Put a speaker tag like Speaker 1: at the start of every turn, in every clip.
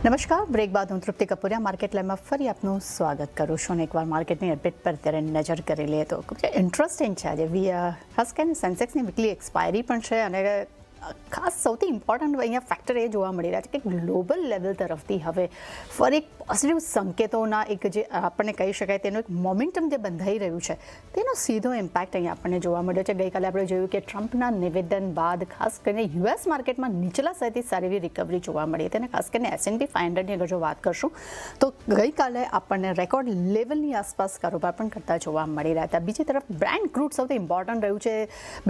Speaker 1: નમસ્કાર, બ્રેક બાદ હું તૃપ્તિ કપૂરિયા માર્કેટ લાઈવમાં ફરી આપનું સ્વાગત કરું છું અને એકવાર માર્કેટની અપડેટ પર અત્યારે નજર કરી લઈએ તો ઇન્ટરેસ્ટિંગ છે આજે ખાસ કરીને સેન્સેક્સની વીકલી એક્સપાયરી પણ છે અને ખાસ સૌથી ઇમ્પોર્ટન્ટ અહીંયા ફેક્ટર એ જોવા મળી રહ્યા છે કે ગ્લોબલ લેવલ તરફથી હવે ફરી એક પોઝિટિવ સંકેતોના એક જે આપણને કહી શકાય તેનું એક મોમેન્ટમ જે બંધાઈ રહ્યું છે તેનો સીધો ઇમ્પેક્ટ અહીંયા આપણને જોવા મળ્યો છે. ગઈકાલે આપણે જોયું કે ટ્રમ્પના નિવેદન બાદ ખાસ કરીને યુએસ માર્કેટમાં નીચલા સ્તરથી સારી એવી રિકવરી જોવા મળી હતી અને ખાસ કરીને S&P 500ની અગર જો વાત કરશું તો ગઈકાલે આપણને રેકોર્ડ લેવલની આસપાસ કારોબાર પણ કરતા જોવા મળી રહ્યા હતા. બીજી તરફ બ્રેન્ટ ક્રૂડ સૌથી ઇમ્પોર્ટન્ટ રહ્યું છે.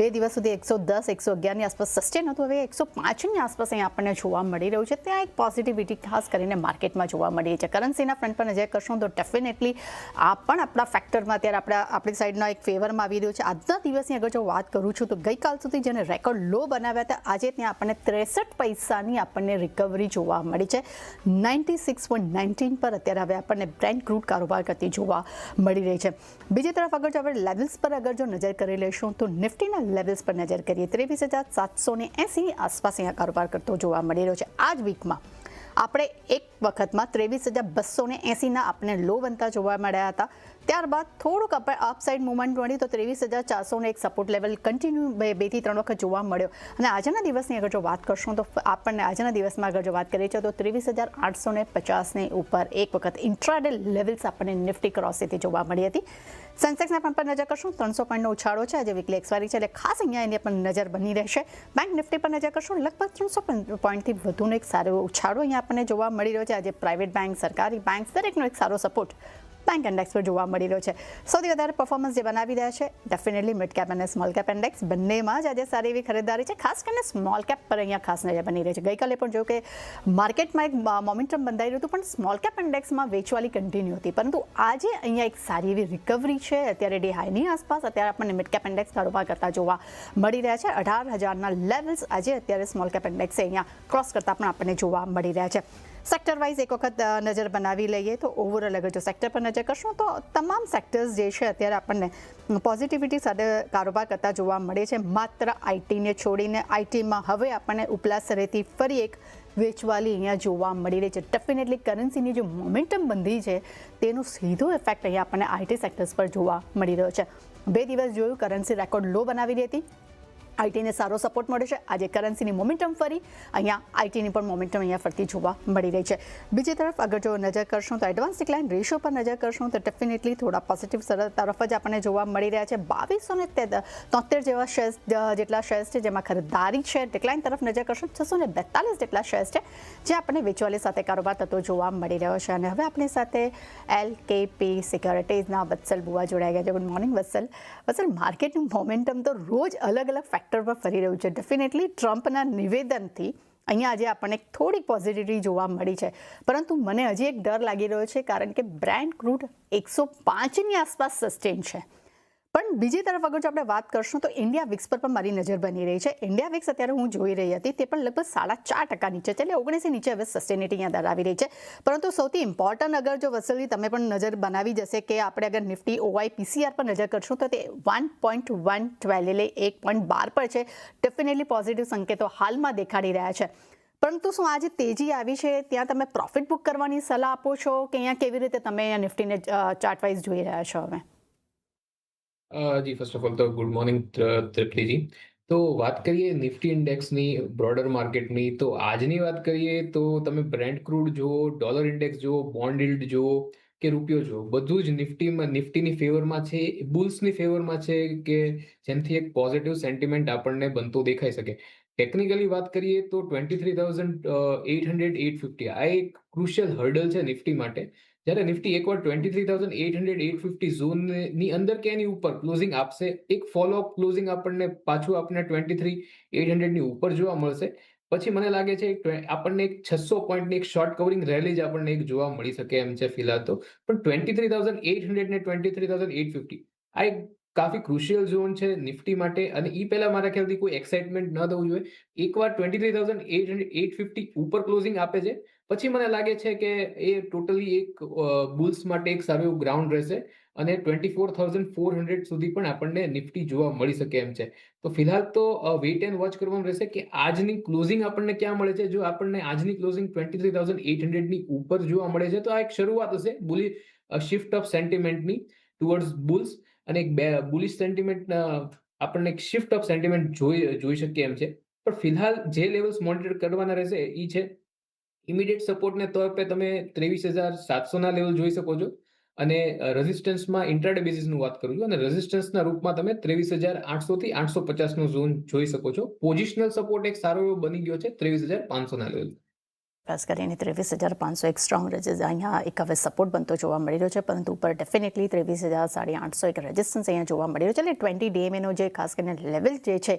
Speaker 1: 2 દિવસ સુધી 110 111ની આસપાસ સસ્ટેન હતું, હવે 105ની આસપાસ અહીંયા આપણને જોવા મળી રહ્યું છે. ત્યાં એક પોઝિટિવિટી ખાસ કરીને માર્કેટમાં જોવા મળી છે. કરન્સીના ફ્રન્ટ પર નજર કરશું તો ડેફિનેટલી આ પણ આપણા ફેક્ટરમાં અત્યારે આપણી સાઈડના એક ફેવરમાં આવી રહ્યું છે. આજના દિવસની અગર જો વાત કરું છું તો ગઈકાલ સુધી જેને રેકોર્ડ લો બનાવ્યા હતા આજે ત્યાં આપણને 63 પૈસાની આપણને રિકવરી જોવા મળી છે. 96.19 પર અત્યારે હવે આપણને બ્રેન્ટ ક્રૂડ કારોબાર કરતી જોવા મળી રહી છે. બીજી તરફ અગર જો આપણે લેવલ્સ પર અગર જો નજર કરી લઈશું તો નિફ્ટીના લેવલ્સ પર નજર કરીએ 23,780ની આસપાસ અહીંયા કારોબાર કરતો જોવા મળી રહ્યો છે. આ જ વીકમાં આપણે એક વખતમાં 23,280ના આપણે લો બનતા જોવા મળ્યા હતા. ત્યારબાદ થોડુંક આપણે અપસાઇડ મુવમેન્ટ મળી તો 23,400 એક સપોર્ટ લેવલ કન્ટિન્યુ 2 થી 3 વખત જોવા મળ્યો અને આજના દિવસની અગર જો વાત કરશું તો આપણને આજના દિવસમાં અગર જો વાત કરીએ છીએ તો 23,850ની ઉપર એક વખત ઇન્ટ્રાડે લેવલ્સ આપણને નિફ્ટી ક્રોસ થતી જોવા મળી હતી. સેન્સેક્સના પણ પર નજર કરશું 300 પોઈન્ટનો ઉછાળો છે. આજે વીકલી એક્સપાયરી છે એટલે ખાસ અહીંયા એની પર નજર બની રહેશે. બેંક નિફ્ટી પર નજર કરશું લગભગ 300 પોઈન્ટથી વધુનો એક સારો ઉછાળો અહીંયા આપણને જોવા મળી રહ્યો છે. આજે પ્રાઇવેટ બેંક, સરકારી બેંક દરેકનો એક સારો સપોર્ટ બેંક ઇન્ડેક્સ પર જોવા મળી રહ્યો છે. સૌથી વધારે પરફોર્મન્સ જે બનાવી રહ્યા છે ડેફિનેટલી મિડ કેપ અને સ્મોલ કેપ ઇન્ડેક્સ બંનેમાં જ આજે સારી એવી ખરીદારી છે. ખાસ કરીને સ્મોલ કેપ પર અહીંયા ખાસ નજર બની રહી છે. ગઈકાલે પણ જોયું કે માર્કેટમાં એક મોમેન્ટમ બંધાઈ રહ્યું હતું પણ સ્મોલ કેપ ઇન્ડેક્સમાં વેચવાલી કન્ટિન્યુ હતી, પરંતુ આજે અહીંયા એક સારી એવી રિકવરી છે. અત્યારે ડે હાઈની આસપાસ અત્યારે આપણને મિડ કેપ ઇન્ડેક્સ કારોબાર કરતા જોવા મળી રહ્યા છે. 18,000ના લેવલ્સ આજે અત્યારે સ્મોલ કેપ ઇન્ડેક્સ અહીંયા ક્રોસ કરતા પણ આપણને જોવા મળી રહ્યા છે. સેક્ટર વાઇઝ એક વખત નજર બનાવી લઈએ તો ઓવરઓલ અગર જો સેક્ટર પર નજર કરશું તો તમામ સેક્ટર્સ જે છે અત્યારે આપણને પોઝિટિવિટી સાથે કારોબાર કરતા જોવા મળે છે. માત્ર આઈટીને છોડીને આઈટીમાં હવે આપણને ઉપલા સ્તરેથી ફરી એક વેચવાલી અહીંયા જોવા મળી રહી છે. ડેફિનેટલી કરન્સીની જે મોમેન્ટમ બંધી છે તેનો સીધો ઇફેક્ટ અહીંયા આપણને આઈટી સેક્ટર્સ પર જોવા મળી રહ્યો છે. 2 દિવસ જોયું કરન્સી રેકોર્ડ લો બનાવી રહી હતી, આઈટીને સારો સપોર્ટ મળે છે. આજે કરન્સીની મોમેન્ટમ ફરી અહીંયા આઈટીની પણ મોમેન્ટમ અહીંયા ફરતી જોવા મળી રહી છે. બીજી તરફ અગર જો નજર કરશું તો એડવાન્સ ડિક્લાઇન રેશિયો પર નજર કરશું તો ડેફિનેટલી થોડા પોઝિટિવ તરફ જ આપણને જોવા મળી રહ્યા છે. 2273 જેવા શેર્સ જેટલા શેર્સ છે જેમાં ખરીદારી છે. ડિક્લાઇન તરફ નજર કરશું 642 જેટલા શેર્સ છે જે આપણને વેચવાલી સાથે કારોબાર થતો જોવા મળી રહ્યો છે. અને હવે આપણી સાથે LKP સિક્યોરિટીઝના વત્સલ બુઆ જોડાઈ ગયા છે. ગુડ મોર્નિંગ વત્સલ. માર્કેટનું મોમેન્ટમ તો રોજ અલગ અલગ ફેક્ટર પર ફરી રહ્યું છે. ડેફિનેટલી ટ્રમ્પના નિવેદનથી અહીંયા આજે આપણને થોડી પોઝિટિવિટી જોવા મળી છે, પરંતુ મને હજી એક ડર લાગી રહ્યો છે કારણ કે બ્રેન્ટ ક્રૂડ 105ની આસપાસ સસ્ટેન છે. પણ બીજી તરફ અગર જો આપણે વાત કરશું તો ઇન્ડિયા વિક્સ પર પણ મારી નજર બની રહી છે. ઇન્ડિયા વિક્સ અત્યારે હું જોઈ રહી હતી તે પણ લગભગ 4.5% નીચે છે, એટલે 19 નીચે હવે સસ્ટેનિટી અહીંયા ધરાવી રહી છે. પરંતુ સૌથી ઇમ્પોર્ટન્ટ અગર જો વસલી તમે પણ નજર બનાવી જશે કે આપણે અગર નિફ્ટી OI/PCR પર નજર કરશું તો તે 1.112 એટલે 1.12 પર છે. ડેફિનેટલી પોઝિટિવ સંકેતો હાલમાં દેખાડી રહ્યા છે. પરંતુ શું આજે તેજી આવી છે ત્યાં તમે પ્રોફિટ બુક કરવાની સલાહ આપો છો કે અહીંયા કેવી રીતે તમે અહીંયા નિફ્ટીને ચાર્ટ વાઇઝ જોઈ રહ્યા છો? હવે
Speaker 2: જી ફર્સ્ટ ઓફ ઓલ તો ગુડ મોર્નિંગ તૃપ્તિજી. તો વાત કરીએ નિફ્ટી ઇન્ડેક્સની, બ્રોડર માર્કેટની, તો આજની વાત કરીએ તો તમે બ્રેન્ટ ક્રૂડ જુઓ, ડોલર ઇન્ડેક્સ જુઓ, બોન્ડ yieldજુઓ કે રૂપિયો જુઓ, બધું જ નિફ્ટીની ફેવરમાં છે, બુલ્સની ફેવરમાં છે કે જેનાથી એક પોઝિટિવ સેન્ટિમેન્ટ આપણને બનતો દેખાઈ શકે. ટેકનિકલી વાત કરીએ તો 23,800-850 આ એક ક્રુશિયલ હર્ડલ છે નિફ્ટી માટે. જ્યારે નિફ્ટી એકવાર 23,800-850 ઝોનની અંદર કે એની ઉપર ક્લોઝિંગ આપશે, એક ફોલોઅપ ક્લોઝિંગ પાછું આપણને 23,800ની ઉપર જોવા મળશે. પછી મને લાગે છે આપણને એક 600 પોઈન્ટની એક શોર્ટ કવરિંગ રેલી જ આપણને એક જોવા મળી શકે એમ છે ફિલહાલ તો. પણ 23,800 ને 23,850 આ એક કાફી ક્રુશિયલ ઝોન છે નિફ્ટી માટે, અને એ પહેલા મારા ખ્યાલથી કોઈ એક્સાઇટમેન્ટ ન થવું જોઈએ. એકવાર 23,800-850 ઉપર ક્લોઝિંગ આપે છે પછી મને લાગે છે કે એ ટોટલી એક બુલ્સ માટે એક સારું એવું ગ્રાઉન્ડ રહેશે. અને 24,400 સુધી પણ આપણને નિફ્ટી જોવા મળી શકે એમ છે. તો ફિલહાલ તો વેઇટ એન્ડ વોચ કરવાનું રહેશે કે આજની ક્લોઝિંગ આપણને ક્યાં મળે છે. જો આપણને આજની ક્લોઝિંગ 23,800 ની ઉપર જોવા મળે છે તો આ એક શરૂઆત હશે શિફ્ટ ઓફ સેન્ટિમેન્ટની ટુવર્ડ્સ બુલ્સ, અને એક બુલિશ સેન્ટિમેન્ટ આપણને એક શિફ્ટ ઓફ સેન્ટિમેન્ટ જોઈ શકીએ એમ છે. પણ ફિલહાલ જે લેવલ્સ મોનિટર કરવાના રહેશે એ છે ઇમિડિયેટ સપોર્ટને તौर पे તમે 23,700 ના લેવલ જોઈ શકો છો, અને રેઝિસ્ટન્સમાં ઇન્ટ્રાડે બેઝિસનું વાત કરું છું, અને રેઝિસ્ટન્સના રૂપમાં તમે 23,800 થી 850 નો ઝોન જોઈ શકો છો. પોઝિશનલ સપોર્ટ એક સારો એવો બની ગયો છે 23,500 ના લેવલ.
Speaker 1: ખાસ કરીને 23,500 એક સ્ટ્રોંગ અહીંયા એક હવે સપોર્ટ બનતો જોવા મળી રહ્યો છે, પરંતુ ઉપર ડેફિનેટલી 23,850 એક રેઝિસ્ટન્સ અહીંયા જોવા મળી રહ્યો છે. એટલે 20 DMAનો જે ખાસ કરીને લેવલ જે છે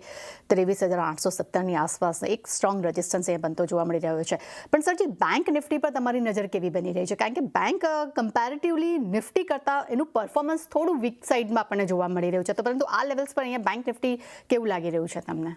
Speaker 1: 23,870ની આસપાસ એક સ્ટ્રોંગ રેઝિસ્ટન્સ અહીંયા બનતો જોવા મળી રહ્યો છે. પણ સરજી, બેંક નિફ્ટી પર તમારી નજર કેવી બની રહી છે? કારણ કે બેંક કમ્પેરેટિવલી નિફ્ટી કરતાં એનું પરફોર્મન્સ થોડું વીક સાઇડમાં આપણને જોવા મળી રહ્યું છે, તો પરંતુ આ લેવલ્સ પર અહીંયા બેંક નિફ્ટી કેવું લાગી રહ્યું છે તમને?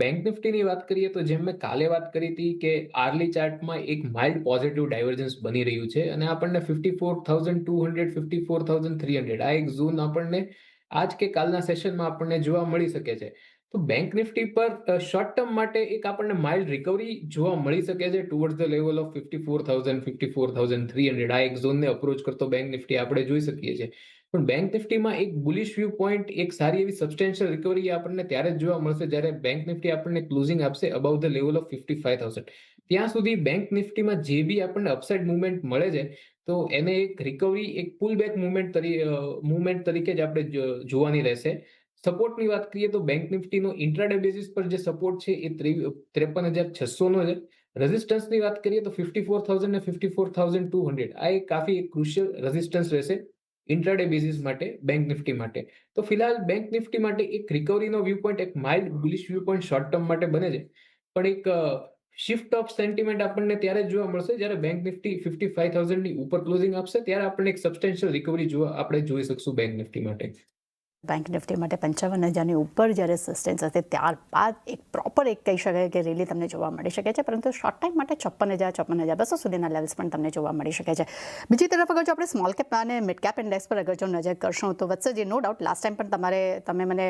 Speaker 2: બેંક નિફ્ટીની વાત કરીએ તો જેમ મેં કાલે વાત કરી હતી કે આર્લી ચાર્ટમાં એક માઇલ્ડ પોઝિટિવ ડાયવર્જન્સ બની રહ્યું છે, અને આપણને 54,200 54,300 આ એક ઝોન આપણને આજ કે કાલના સેશનમાં આપણને જોવા મળી શકે છે. તો બેંક નિફ્ટી પર શોર્ટ ટર્મ માટે એક આપણને માઇલ્ડ રિકવરી જોવા મળી શકે છે ટુવર્ડ્સ ધ લેવલ ઓફ 54,000 54,300 આ એક ઝોનને અપ્રોચ કરતો બેંક નિફ્ટી આપણે જોઈ શકીએ છીએ. પણ બેંક નિફ્ટીમાં એક બુલિશ વ્યૂ પોઈન્ટ, એક સારી એવી સબસ્ટેન્શિયલ રિકવરી આપણને ત્યારે જ જોવા મળશે જ્યારે બેંક નિફ્ટી આપણને ક્લોઝિંગ આપશે અબાઉ ધ લેવલ ઓફ 55,000. ત્યાં સુધી બેંક નિફ્ટીમાં જે બી આપણને અપસાઇડ મુવમેન્ટ મળે છે તો એને એક રિકવરી, એક પુલ બેક મુવમેન્ટ તરીકે જ આપણે જોવાની રહેશે. સપોર્ટની વાત કરીએ તો બેંક નિફ્ટીનો ઇન્ટ્રાડે બેઝિસ પર જે સપોર્ટ છે એ 53,600 નો છે. રેઝિસ્ટન્સની વાત કરીએ તો 54,000 ને 54,200 આ એક કાફી ક્રુશિયલ રેઝિસ્ટન્સ રહેશે ઇન્ટ્રાડે બેઝિસ માટે બેંક નિફ્ટી માટે. તો ફિલહાલ બેંક નિફ્ટી માટે એક રિકવરીનો વ્યૂ પોઈન્ટ, એક mild bullish view point short term માટે બને છે. પણ એક શિફ્ટ ઓફ સેન્ટિમેન્ટ આપણને ત્યારે જ જોવા મળશે જ્યારે બેંક નિફ્ટી 55,000 ની ઉપર ક્લોઝિંગ આપશે, ત્યારે આપણને એક સબસ્ટેન્શિયલ રિકવરી આપણે જોઈ શકશું બેંક નિફ્ટી માટે.
Speaker 1: બેંક નિફ્ટી માટે 55,000ની ઉપર જ્યારે સસ્ટેન્સ હશે ત્યારબાદ એક પ્રોપર એક કહી શકાય કે રેલી તમને જોવા મળી શકે છે, પરંતુ શોર્ટ ટાઈમ માટે 56,000 સુધીના લેવલ્સ પણ તમને જોવા મળી શકે છે. બીજી તરફ અગર જો આપણે સ્મોલ કેપ અને મિડ કેપ ઇન્ડેક્સ પર અગર જો નજર કરશો તો વત્સજી, નો ડાઉટ લાસ્ટ ટાઈમ પણ તમે મને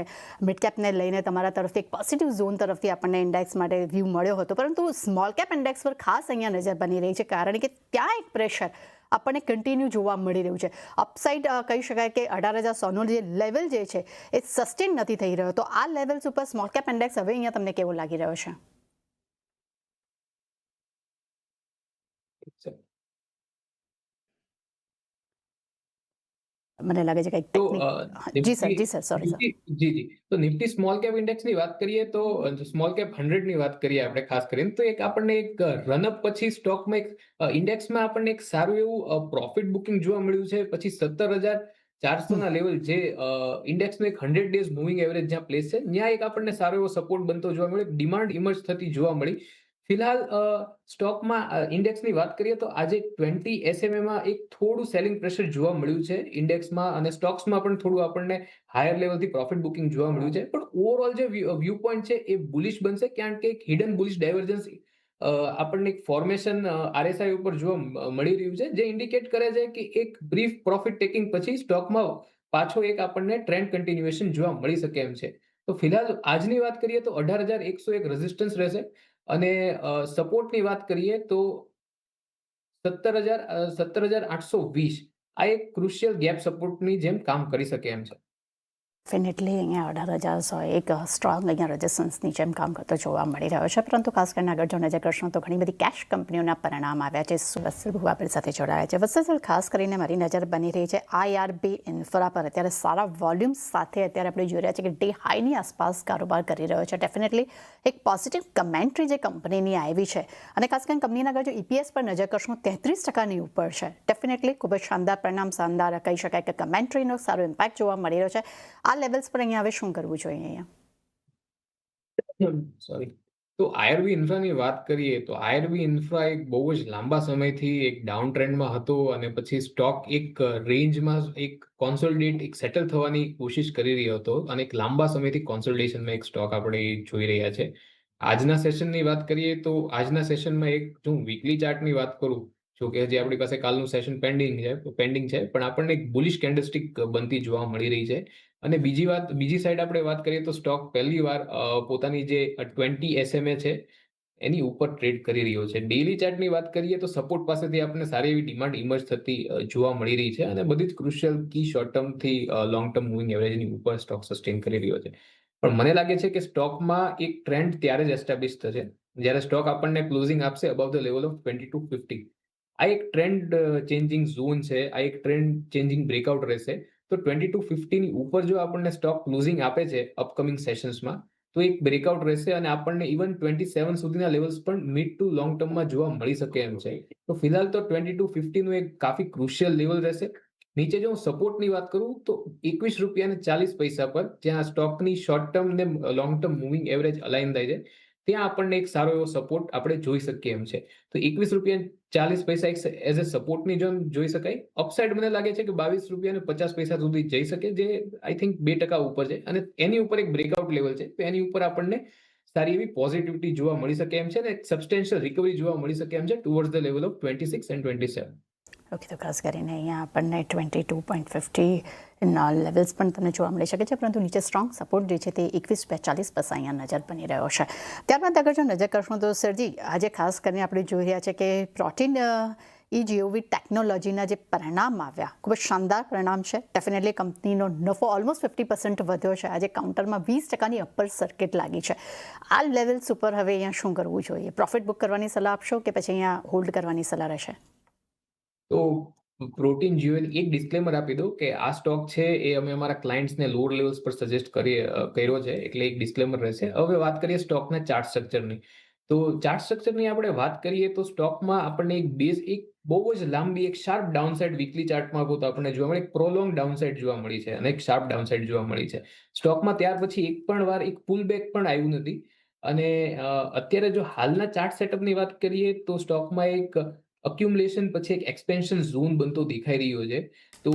Speaker 1: મિડ કેપને લઈને તમારા તરફથી એક પોઝિટિવ ઝોન તરફથી આપણને ઇન્ડેક્સ માટે વ્યૂ મળ્યો હતો, પરંતુ સ્મોલ કેપ ઇન્ડેક્સ પર ખાસ અહીંયા નજર બની રહી છે, કારણ કે ત્યાં એક પ્રેશર આપણને કન્ટિન્યુ જોવા મળી રહ્યું છે. અપસાઇડ કહી શકાય કે 18,100નો જે લેવલ જે છે એ સસ્ટેન નથી થઈ રહ્યો. તો આ લેવલ્સ ઉપર સ્મોલ કેપ ઇન્ડેક્સ હવે અહીંયા તમને કેવો લાગી રહ્યો છે? મને લાગે છે
Speaker 2: તો
Speaker 1: કંઈક જી સર સોરી સર.
Speaker 2: જી. તો નિફ્ટી સ્મોલ કેપ ઇન્ડેક્સની વાત કરીએ તો સ્મોલ કેપ 100 ની વાત કરીએ આપણે ખાસ કરીને, તો એક આપણને એક રનઅપ પછી સ્ટોકમાં એક ઇન્ડેક્સમાં આપણને એક સારું એવું પ્રોફિટ બુકિંગ જોવા મળ્યું છે. પછી 17,400 ના લેવલ જે ઇન્ડેક્સનો એક 100 ડેઝ મૂવિંગ એવરેજ જ્યાં પ્લેસ છે, ત્યાં એક આપણને સારો એવો સપોર્ટ બનતો જોવા મળ્યો, ડિમાન્ડ ઇમર્જ થતી જોવા મળી. ફિલહાલ સ્ટોકમાં ઇન્ડેક્સની વાત કરીએ તો આજે 20 SMAમાં એક થોડું સેલિંગ પ્રેશર જોવા મળ્યું છે ઇન્ડેક્સમાં, અને સ્ટોક્સમાં પણ થોડું આપણને હાયર લેવલથી પ્રોફિટ બુકિંગ જોવા મળ્યું છે. પણ ઓવરઓલ જે વ્યૂ પોઈન્ટ છે એ બુલિશ બનશે, કારણ કે એક હિડન બુલિશ ડાયવર્જન્સ આપણને એક ફોર્મેશન RSI ઉપર જોવા મળી રહ્યું છે, જે ઇન્ડિકેટ કરે છે કે એક બ્રીફ પ્રોફિટ ટેકિંગ પછી સ્ટોકમાં પાછો એક આપણને ટ્રેન્ડ કન્ટિન્યુએશન જોવા મળી શકે એમ છે. તો ફિલહાલ આજની વાત કરીએ તો 18,101 રેઝિસ્ટન્સ રહેશે, અને સપોર્ટની વાત કરીએ તો 17,820 આ એક ક્રુશિયલ ગેપ સપોર્ટની જેમ કામ કરી શકે એમ છે.
Speaker 1: ડેફિનેટલી અહીંયા 18,100 એક સ્ટ્રોંગ અહીંયા રેઝિસ્ટન્સની જેમ કામ કરતો જોવા મળી રહ્યો છે. પરંતુ ખાસ કરીને આગળ જો નજર કરશું તો ઘણી બધી કેશ કંપનીઓના પરિણામ આવ્યા છે. વત્સલ ભૂ આપણી સાથે જોડાયા છે. વત્સલ, ખાસ કરીને મારી નજર બની રહી છે IRB ઇન્ફ્રા પર. અત્યારે સારા વોલ્યુમ્સ સાથે અત્યારે આપણે જોઈ રહ્યા છીએ કે ડે હાઈની આસપાસ કારોબાર કરી રહ્યો છે. ડેફિનેટલી એક પોઝિટિવ કમેન્ટ્રી જે કંપનીની આવી છે, અને ખાસ કરીને કંપનીના આગળ જો EPS પર નજર કરશું 33% ઉપર છે. ડેફિનેટલી ખૂબ જ શાનદાર પરિણામ, શાનદાર કહી શકાય કે કમેન્ટ્રીનો સારો ઇમ્પેક્ટ જોવા મળી રહ્યો છે. આ લેવલ્સ પર અહીંયા હવે શું કરવું જોઈએ અહીંયા?
Speaker 2: સોરી. તો IRB ઇન્ફ્રાની વાત કરીએ તો IRB ઇન્ફ્રા એક બહુ જ લાંબા સમયથી એક ડાઉન ટ્રેન્ડમાં હતો, અને પછી સ્ટોક એક રેન્જમાં એક કોન્સોલિડેટ, એક સેટલ થવાની કોશિશ કરી રહ્યો હતો, અને એક લાંબા સમયથી કોન્સોલિડેશનમાં એક સ્ટોક આપણે જોઈ રહ્યા છે. આજના સેશનની વાત કરીએ તો આજના સેશનમાં એક જો વીકલી ચાર્ટની વાત કરું, જો કે હજી આપણી પાસે કાલનું સેશન પેન્ડિંગ છે પણ આપણને એક બુલિશ કેન્ડલસ્ટિક બનતી જોવા મળી રહી છે. અને બીજી સાઈડ આપણે વાત કરીએ તો સ્ટોક પહેલી વાર પોતાની જે 20 SMA છે એની ઉપર ટ્રેડ કરી રહ્યો છે. ડેલી ચાર્ટની વાત કરીએ તો સપોર્ટ પાસેથી આપણને સારી એવી ડિમાન્ડ ઇમર્જ થતી જોવા મળી રહી છે અને બધી જ ક્રુશિયલ કી શોર્ટ ટર્મ થી લોંગ ટર્મ મૂવિંગ એવરેજની ઉપર સ્ટોક સસ્ટેન કરી રહ્યો છે. પણ મને લાગે છે કે સ્ટોકમાં એક ટ્રેન્ડ ત્યારે જ એસ્ટાબ્લિશ થશે જ્યારે સ્ટોક આપણને ક્લોઝિંગ આપશે અબાવ ધ લેવલ ઓફ 2250. આ એક ટ્રેન્ડ ચેન્જિંગ ઝોન છે, આ એક ટ્રેન્ડ ચેન્જિંગ બ્રેકઆઉટ રહેશે. તો 2250 ની ઉપર જો આપણને સ્ટોક ક્લોઝિંગ આપે છે અપકમિંગ સેશન્સમાં તો એક બ્રેકઆઉટ રહેશે અને આપણને ઇવન 27 સુધીના લેવલ્સ પણ મિડ ટુ લોંગ ટર્મમાં જોવા મળી શકે એમ છે. તો ફિલહાલ તો 2250 નું એક કાફી ક્રુશિયલ લેવલ રહેશે. નીચે જો હું સપોર્ટની વાત કરું તો 21 રૂપિયા અને 40 પૈસા પર જ્યાં સ્ટોકની શોર્ટ ટર્મ ને long term moving average align થાય છે ત્યાં આપણને એક સારો એવો સપોર્ટ આપણે જોઈ શકીએ એમ છે. તો 21 રૂપિયા 40 પૈસા એઝ અ સપોર્ટની ઝોન જોઈ શકાય. અપસાઇડ મને લાગે છે કે 22 રૂપિયા અને 50 પૈસા સુધી જઈ શકે જે આઈ થિંક 2% ઉપર છે અને એની ઉપર એક બ્રેકઆઉટ લેવલ છે તો એની ઉપર આપણને સારી એવી પોઝિટિવિટી જોવા મળી શકે એમ છે અને સબસ્ટેન્શિયલ રિકવરી જોવા મળી શકે એમ છે towards the level of 26 and 27.
Speaker 1: Okay, તો ખાસ કરીને અહીંયા આપણને 22.50 ના લેવલ્સ પણ તમને જોવા મળી શકે છે, પરંતુ નીચે સ્ટ્રોંગ સપોર્ટ જે છે તે 21.40 પર અહીંયા નજર બની રહ્યો છે. ત્યારબાદ આગળ જો નજર કરશું તો સરજી આજે ખાસ કરીને આપણે જોઈ રહ્યા છે કે પ્રોટીન EGOV ટેકનોલોજીના જે પરિણામ આવ્યા ખૂબ જ શાનદાર પરિણામ છે. ડેફિનેટલી કંપનીનો નફો ઓલમોસ્ટ 50% વધ્યો છે. આજે કાઉન્ટરમાં 20%ની અપર સર્કિટ લાગી છે. આ લેવલ્સ ઉપર હવે અહીંયા શું કરવું જોઈએ? પ્રોફિટ બુક કરવાની સલાહ આપશો કે પછી અહીંયા હોલ્ડ કરવાની સલાહ રહેશે?
Speaker 2: તો પ્રોટીન જીઓએલ એક ડિસ્ક્લેમર આપી દો કે આ સ્ટોક છે એ અમે અમારા ક્લાયન્ટ્સને લોઅર લેવલ્સ પર સજેસ્ટ કર્યો છે એટલે એક ડિસ્ક્લેમર રહેશે. હવે વાત કરીએ સ્ટોકના ચાર્ટ સ્ટ્રક્ચરની. તો ચાર્ટ સ્ટ્રક્ચરની આપણે વાત કરીએ તો સ્ટોકમાં આપણને એક બહુ જ લાંબી એક શાર્પ ડાઉનસાઇડ વીકલી ચાર્ટમાં તો આપણને જોવા મળે એક પ્રોલોંગ ડાઉનસાઇડ જોવા મળી છે અને એક શાર્પ ડાઉનસાઇડ જોવા મળી છે. સ્ટોકમાં ત્યાર પછી એક પણ વાર એક પુલ બેક પણ આવ્યું નથી અને અત્યારે જો હાલના ચાર્ટ સેટઅપની વાત કરીએ તો સ્ટોકમાં એક અક્યુમ્યુલેશન પછી એક એક્સપેન્શન ઝોન બનતો દેખાઈ રહ્યો છે. તો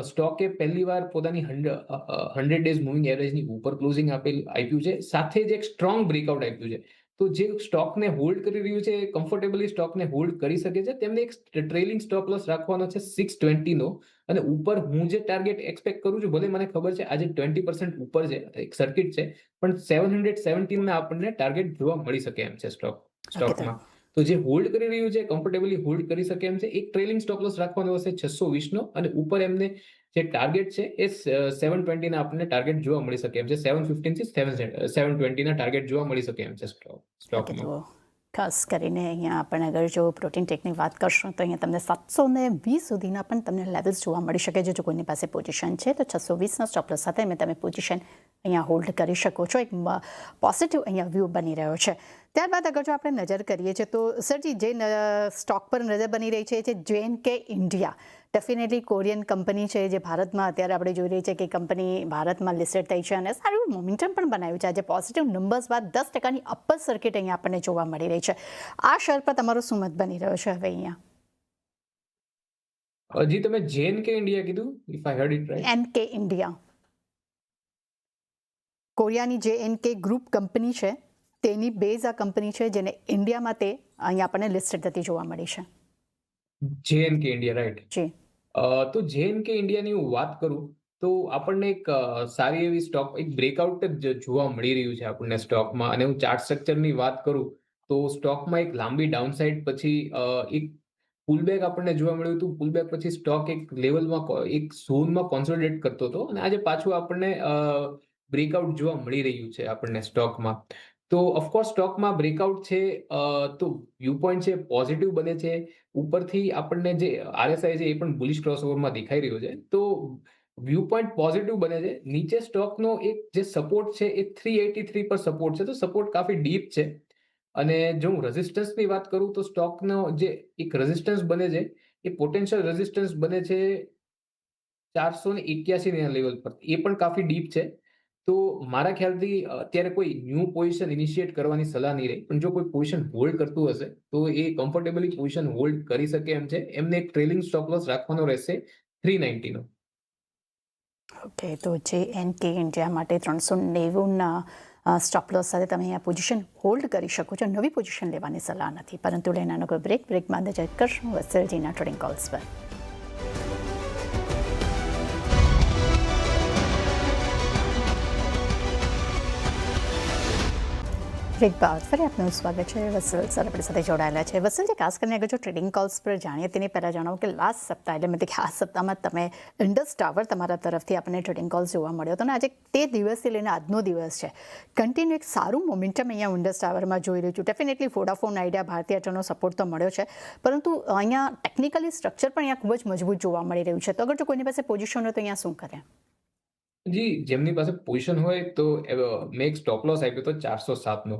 Speaker 2: સ્ટોકે પહેલી વાર પોતાની 100 ડેઝ મૂવિંગ એવરેજની ઉપર ક્લોઝિંગ આપ્યું છે સાથે જ એક સ્ટ્રોંગ બ્રેકઆઉટ આપ્યું છે. તો જે સ્ટોકને હોલ્ડ કરી રહ્યું છે કમ્ફર્ટેબલી સ્ટોકને હોલ્ડ કરી શકે છે. તેમને એક ટ્રેલિંગ સ્ટોપ લોસ રાખવાનો છે 620 નો અને ઉપર હું જે ટાર્ગેટ એક્સપેક્ટ કરું છું ભલે મને ખબર છે આજે 20% ઉપર છે એક સર્કિટ છે પણ 717 ના આપણને ટાર્ગેટ જોવા મળી શકે એમ છે સ્ટોકમાં. તો જે હોલ્ડ કરી રહ્યું છે કમ્ફર્ટેબલી હોલ્ડ કરી શકે એમ છે. એક ટ્રેલિંગ સ્ટોપ લોસ રાખવાનો હશે 620 નો અને ઉપર એમને જે ટાર્ગેટ છે એ 720 ના આપણને ટાર્ગેટ જોવા મળી શકે એમ છે. 715 થી 720 ના ટાર્ગેટ જોવા મળી શકે એમ છે સ્ટોકમાં.
Speaker 1: તો ખાસ કરીને અહીંયા આપણે અગર જો પ્રોટીન ટેકની વાત કરશું તો અહીંયા તમને 720 સુધીના પણ તમને લેવલ્સ જોવા મળી શકે છે. જો કોઈની પાસે પોઝિશન છે તો 620ના સ્ટોપ લોસ સાથે તમે પોઝિશન અહીંયા હોલ્ડ કરી શકો છો. એક પોઝિટિવ અહીંયા વ્યૂ બની રહ્યો છે. ત્યારબાદ અગર જો આપણે નજર કરીએ છીએ તો સરજી જે સ્ટોક પર નજર બની રહી છે JNK India. Definitely Korean company છે જે ભારતમાં અત્યારે આપણે જોઈ રહી છે કે કંપની ભારતમાં લિસ્ટેડ થઈ છે અને સારું મોમેન્ટમ પણ બનાવ્યું છે. આજે પોઝિટિવ નંબર્સ બાદ 10%ની અપર સર્કિટ અહીંયા આપણને જોવા મળી રહી છે. આ શેર પર તમારો શું મત બની રહ્યો છે હવે અહીંયા?
Speaker 2: હજી તમે JNK ઇન્ડિયા કીધું if I heard it right?
Speaker 1: NK India કોરિયાની JNK ગ્રુપ કંપની છે તેની બેઝ આ કંપની છે જેને ઇન્ડિયામાં તે અહીંયા આપણને લિસ્ટેડ થતી જોવા મળી છે.
Speaker 2: JNK India right.
Speaker 1: જી
Speaker 2: તો JNK ઇન્ડિયાની હું વાત કરું તો આપણને એક સારી એવી સ્ટોક એક બ્રેકઆઉટ જ જોવા મળી રહ્યું છે આપણને સ્ટોકમાં. અને હું ચાર્ટ સ્ટ્રક્ચરની વાત કરું તો સ્ટોકમાં એક લાંબી ડાઉનસાઇડ પછી એક પુલબેક આપણને જોવા મળ્યું હતું. પુલબેક પછી સ્ટોક એક લેવલમાં એક ઝોનમાં કોન્સોલિડેટ કરતો હતો અને આજે પાછું આપણને બ્રેકઆઉટ જોવા મળી રહ્યું છે આપણને સ્ટોકમાં. તો ઓફકોર્સ સ્ટોકમાં બ્રેકઆઉટ છે તો વ્યૂ પોઈન્ટ છે પોઝિટિવ બને છે. ઉપરથી આપણને જે RSI છે એ પણ બુલિશ ક્રોસઓવરમાં દેખાઈ રહ્યો છે. તો વ્યૂ પોઈન્ટ પોઝિટિવ બને છે. નીચે સ્ટોકનો એક જે સપોર્ટ છે એ 383 પર સપોર્ટ છે. તો સપોર્ટ કાફી ડીપ છે. અને જો હું રેઝિસ્ટન્સની વાત કરું તો સ્ટોકનો જે એક રેઝિસ્ટન્સ બને છે એ પોટેન્શિયલ રેઝિસ્ટન્સ બને છે 481 ના લેવલ પર. એ પણ કાફી ડીપ છે. તો મારા ખ્યાલથી અત્યારે કોઈ ન્યૂ પોઝિશન ઇનિશિએટ કરવાની સલાહ નહીં રહે. પણ જો કોઈ પોઝિશન હોલ્ડ કરતું હશે તો એ કમ્ફર્ટેબલી પોઝિશન હોલ્ડ કરી શકે એમ છે. એમને એક ટ્રેલિંગ સ્ટોપ લોસ રાખવાનો રહેશે 390 નો.
Speaker 1: ઓકે, તો JNK ઇન્ડિયા માટે 390ના સ્ટોપ લોસ સાથે તમે અહીંયા પોઝિશન હોલ્ડ કરી શકો છો. નવી પોઝિશન લેવાની સલાહ નથી, પરંતુ લેનાનો કોઈ બ્રેક બાદ ચેક કરશું વત્સલજીના ટ્રેડિંગ કોલ્સ પર. બ્રેક બાદ ફરી આપનું સ્વાગત છે. વત્સલ સર આપણી સાથે જોડાયેલા છે. વત્સલજી, ખાસ કરીને અગર જો ટ્રેડિંગ કોલ્સ પર જાણીએ તેની પહેલાં જણાવો કે લાસ્ટ સપ્તાહ એટલે મતલબ કે આ સપ્તાહમાં તમે ઇન્ડસ ટાવર તમારા તરફથી આપણને ટ્રેડિંગ કોલ્સ જોવા મળ્યો હતો અને આજે તે દિવસથી લઈને આજનો દિવસ છે, કન્ટિન્યુ એક સારું મોમેન્ટમ અહીંયા ઇન્ડસ ટાવરમાં જોઈ રહ્યું છું. ડેફિનેટલી વોડાફોન આઈડિયા, ભારતીય એરટેલનો સપોર્ટ તો મળ્યો છે, પરંતુ અહીંયા ટેકનિકલી સ્ટ્રક્ચર પણ અહીંયા ખૂબ જ મજબૂત જોવા મળી રહ્યું છે. તો અગર જો કોઈની પાસે પોઝિશન હોય તો અહીંયા શું કરે?
Speaker 2: જી, જેમની પાસે પોઝિશન હોય તો મેં એક સ્ટોપ લોસ આપ્યો હતો 407 નો.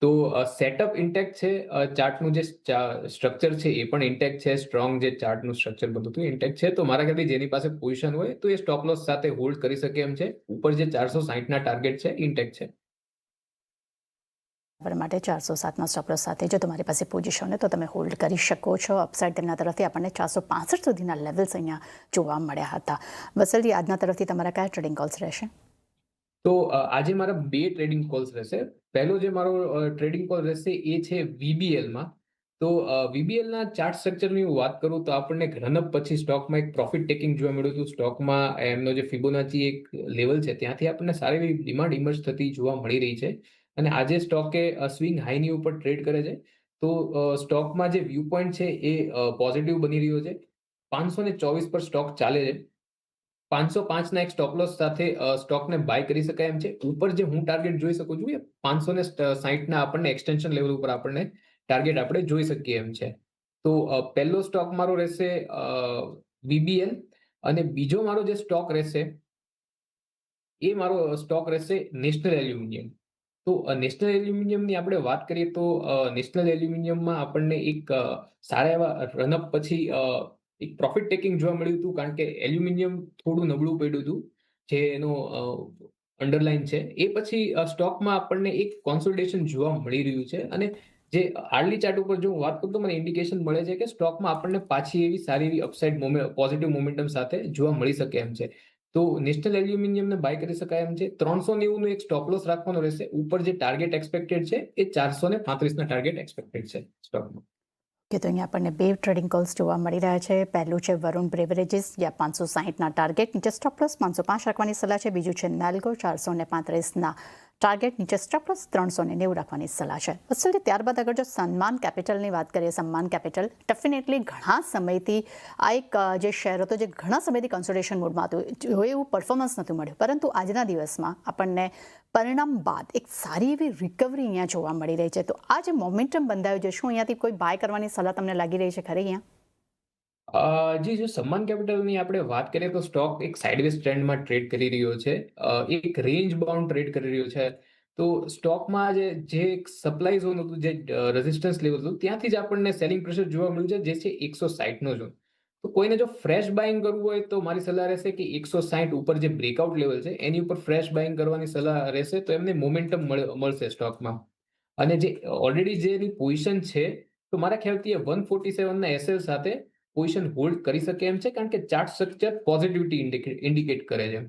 Speaker 2: તો સેટઅપ ઇન્ટેક્ટ છે, ચાર્ટનું જે સ્ટ્રક્ચર છે એ પણ ઇન્ટેક્ટ છે, સ્ટ્રોંગ જે ચાર્ટનું સ્ટ્રક્ચર બધું હતું ઇન્ટેક્ટ છે. તો મારા ખ્યાલથી જેની પાસે પોઝિશન હોય તો એ સ્ટોપ લોસ સાથે હોલ્ડ કરી શકે એમ છે. ઉપર જે 460 ના ટાર્ગેટ છે ઇન્ટેક્ટ છે.
Speaker 1: માટે 407ના સ્ટોપ લોસ સાથે જો તમારી પાસે પોઝિશન હોય તો તમે હોલ્ડ કરી શકો છો. અપસાઇડ તેમના તરફથી આપણને 465 સુધીના લેવલ્સ અહીંયા જોવા મળ્યા હતા. વત્સલજી, આજના તરફથી તમારા કયા ટ્રેડિંગ કોલ્સ રહેશે?
Speaker 2: તો આજે મારા 2 ટ્રેડિંગ કોલ્સ રહેશે. પહેલો જે મારો ટ્રેડિંગ કોલ રહેશે એ છે વીબીએલમાં. તો વીબીએલના ચાર્ટ સ્ટ્રક્ચરની હું વાત કરું તો આપણને રનઅપ પછી સ્ટોકમાં એક પ્રોફિટ ટેકિંગ જોવા મળ્યું હતું. સ્ટોકમાં એમનો જે ફિબોનાચી એક લેવલ છે ત્યાંથી આપણને સારી એવી ડિમાન્ડ ઇમર્જ થતી જોવા મળી રહી છે. અને આજે સ્ટોકે સ્વિંગ હાઈની ઉપર ટ્રેડ કરે છે. તો સ્ટોકમાં જે વ્યૂ પોઈન્ટ છે એ પોઝિટિવ બની રહ્યો છે. 524 પર સ્ટોક ચાલે છે. 505ના એક સ્ટોપ લોસ સાથે સ્ટોકને બાય કરી શકાય એમ છે. ઉપર જે હું ટાર્ગેટ જોઈ શકું છું એ 560ના આપણને એક્સટેન્શન લેવલ ઉપર આપણને ટાર્ગેટ આપણે જોઈ શકીએ એમ છે. તો પહેલો સ્ટોક મારો રહેશે વીબીએલ, અને બીજો મારો જે સ્ટોક રહેશે એ મારો સ્ટોક રહેશે નેશનલ એલ્યુમિનિયમ. તો નેશનલ એલ્યુમિનિયમની આપણે વાત કરીએ તો નેશનલ એલ્યુમિનિયમમાં આપણને એક સારા એવા રનઅપ પછી એક પ્રોફિટ ટેકિંગ જોવા મળ્યું હતું, કારણ કે એલ્યુમિનિયમ થોડું નબળું પડ્યું હતું જે એનો અંડરલાઈન છે. એ પછી સ્ટોકમાં આપણને એક કોન્સોલિડેશન જોવા મળી રહ્યું છે. અને જે આર્લી ચાર્ટ ઉપર જો હું વાત કરું તો મને ઇન્ડિકેશન મળે છે કે સ્ટોકમાં આપણને પાછી એવી સારી એવી અપસાઇડ પોઝિટિવ મોમેન્ટમ સાથે જોવા મળી શકે એમ છે. તો નેશનલ એલ્યુમિનિયમને બાય કરી શકાય એમ છે. 390નું એક સ્ટોપ લોસ રાખવાનો રહેશે. ઉપર જે ટાર્ગેટ એક્સપેક્ટેડ છે એ 435ના ટાર્ગેટ એક્સપેક્ટેડ છે સ્ટોકમાં.
Speaker 1: કે તો અહીંયા આપણને 2 ટ્રેડિંગ કોલ્સ જોવા મળી રહ્યા છે. પહેલું છે વરુણ બ્રેવરેજીસ, જ્યાં 560ના ટાર્ગેટ નીચે સ્ટોપ લોસ 505 રાખવાની સલાહ છે. બીજું છે નાલ્ગો, 435ના ટાર્ગેટ નીચે સ્ટોપ લોસ 390 રાખવાની સલાહ છે. વત્સલજી, ત્યારબાદ અગર જો સન્માન કેપિટલની વાત કરીએ, સન્માન કેપિટલ ડેફિનેટલી ઘણા સમયથી આ એક જે શેર હતો જે ઘણા સમયથી કન્સોલિડેશન મોડમાં હતું, જોઈએ એવું પરફોર્મન્સ નથી મળ્યું, પરંતુ આજના દિવસમાં આપણને પરિણામ બાદ એક સારી એવી રિકવરી અહીંયા જોવા મળી રહી છે. તો આ જે મોમેન્ટમ બંધાયું છે, શું અહીંયાથી કોઈ બાય કરવાની સલાહ તમને લાગી રહી છે ખરી અહીંયા?
Speaker 2: જી, જો સમ્માન કેપિટલની આપણે વાત કરીએ તો સ્ટોક એક સાઇડવેઝ ટ્રેન્ડમાં ટ્રેડ કરી રહ્યો છે. એક રેન્જ બાઉન્ડ ટ્રેડ કરી રહ્યો છે. તો સ્ટોકમાં જે એક સપ્લાય ઝોન હતું, જે રેઝિસ્ટન્સ લેવલ હતું, ત્યાંથી જ આપણને સેલિંગ પ્રેશર જોવા મળ્યું છે, જે છે 160નો ઝોન. તો કોઈને જો ફ્રેશ બાઇંગ કરવું હોય તો મારી સલાહ રહેશે કે 160 ઉપર જે બ્રેકઆઉટ લેવલ છે એની ઉપર ફ્રેશ બાઇંગ કરવાની સલાહ રહેશે. તો એમને મોમેન્ટમ મળશે સ્ટોકમાં. અને જે ઓલરેડી જેની પોઝિશન છે તો મારા ખ્યાલથી એ 147ના એસએલ સાથે પોઝિશન હોલ્ડ કરી શકે એમ છે, કારણ કે ચાર્ટ સ્ટ્રક્ચર પોઝિટિવિટી ઇન્ડિકેટ કરે છે.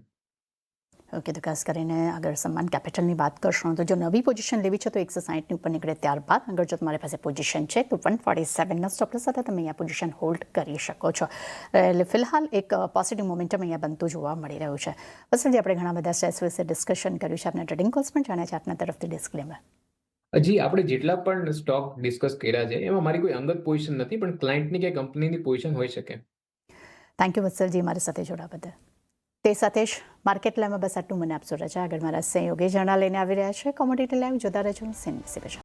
Speaker 1: ઓકે, તો ખાસ કરીને અગર સન્માન કેપિટલની વાત કરશો તો જો નવી પોઝિશન લેવી છે તો 160ની ઉપર નીકળે ત્યારબાદ અગર જો તમારી પાસે પોઝિશન છે તો 147ના સ્ટોપ લોસ સાથે તમે અહીંયા પોઝિશન હોલ્ડ કરી શકો છો. એટલે ફિલહાલ એક પોઝિટિવ મોમેન્ટમ અહીંયા બનતું જોવા મળી રહ્યું છે. વત્સલજી, આપણે ઘણા બધા સ્ટેટ્સ વિશે ડિસ્કશન કર્યું છે. આપણે ટ્રેડિંગ કોલ્સ પણ જાણ્યા છે. આપના તરફથી ડિસ્ક્લેમર.
Speaker 2: હજી આપણે જેટલા પણ સ્ટોક ડિસ્કસ કર્યા છે એમાં મારી કોઈ અંગત પોઝિશન નથી, પણ ક્લાયન્ટની કે કંપનીની પોઝિશન હોઈ શકે.
Speaker 1: થેન્ક યુ વત્સલજી, મારી સાથે જોડાવા બદલ. તે સાથે જ માર્કેટ લાઈવમાં બસ આટલું મને આપશો રજા. આગળ મારા સહયોગી જણા લઈને આવી રહ્યા છે. કોમોડિટી લાઈવ જોતા રહેજો.